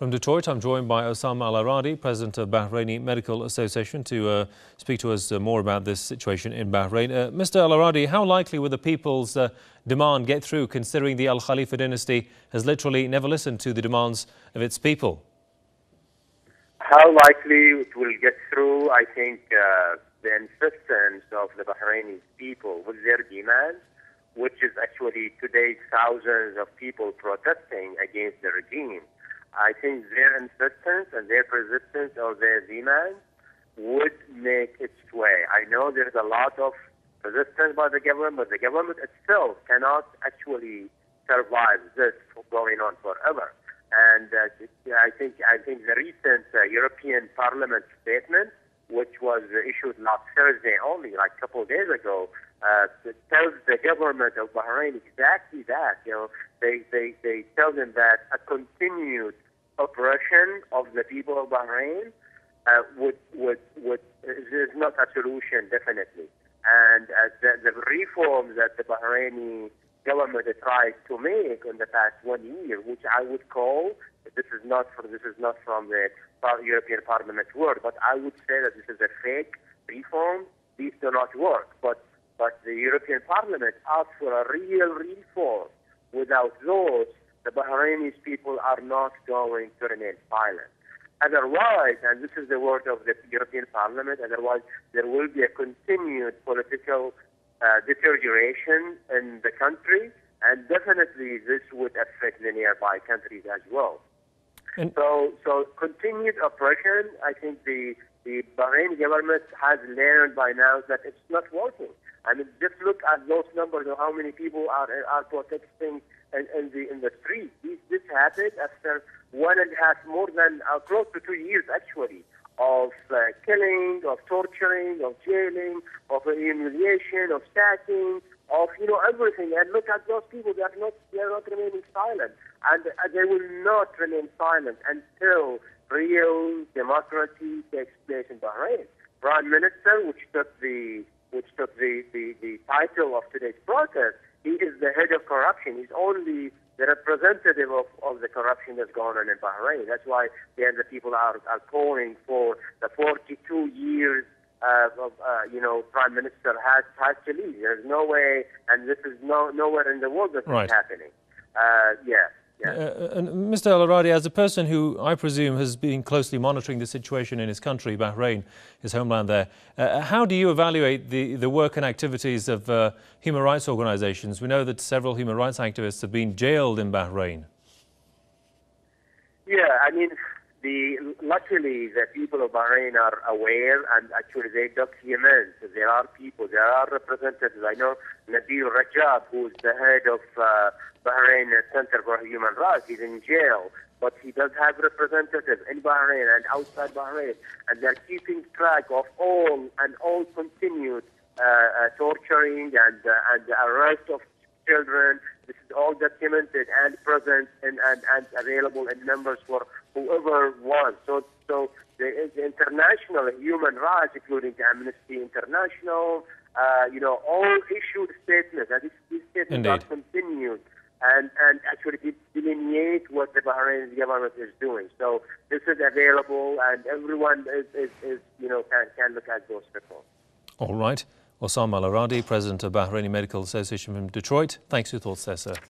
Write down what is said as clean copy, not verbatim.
From Detroit, I'm joined by Osama al-Aradei, President of Bahrain Medical Association, to speak to us more about this situation in Bahrain. Mr. al-Aradei, how likely will the people's demand get through, considering the Al-Khalifa dynasty has literally never listened to the demands of its people? How likely it will get through? I think the insistence of the Bahraini people with their demands, which is actually today thousands of people protesting against the regime. I think their insistence and their persistence or their demands would make its way. I know there's a lot of resistance by the government, but the government itself cannot actually survive this going on forever. And I think the recent European Parliament statement, which was issued last Thursday only, like a couple of days ago, tells the government of Bahrain exactly that. You know, they tell them that a continued oppression of the people of Bahrain is not a solution, definitely. And the reforms that the Bahraini government tried to make in the past 1 year, which I would call, this is not from the European Parliament word, but I would say that this is a fake reform. These do not work. But the European Parliament asked for a real reform. Without those, the Bahraini people are not going to remain silent. Otherwise, and this is the word of the European Parliament, otherwise there will be a continued political deterioration in the country, and definitely this would affect the nearby countries as well. So continued oppression, I think the Bahrain government has learned by now that it's not working. I mean, just look at those numbers of how many people are protesting in the streets. This happened after 1.5, more than close to 2 years actually, of killing, of torturing, of jailing, of humiliation, of sacking, of everything. And look at those people; they are not remaining silent, and they will not remain silent until real democracy takes place in Bahrain. Prime Minister, which took the title of today's protest, he is the head of corruption. He's only the representative of the corruption that's going on in Bahrain. That's why the people are calling for the 42 years of Prime Minister has to leave. There's no way, and this is nowhere in the world that is happening. And Mr. al-Aradei, as a person who I presume has been closely monitoring the situation in his country, Bahrain, his homeland there, how do you evaluate the work and activities of human rights organizations? We know that several human rights activists have been jailed in Bahrain. Yeah, I mean, luckily the people of Bahrain are aware, and actually they document. There are people, there are representatives. I know Nabil Rajab, who is the head of Bahrain Center for Human Rights. He's in jail, but he does have representatives in Bahrain and outside Bahrain, and they're keeping track of all continued torturing and arrest of children. This is all documented and present and available in numbers for whoever wants. So there is international human rights, including Amnesty International, all issued statements, and these statements are continued and actually delineate what the Bahraini government is doing. So this is available, and everyone can look at those reports. All right. Osama al-Aradei, President of Bahrain Medical Association from Detroit. Thanks for your thoughts there, sir.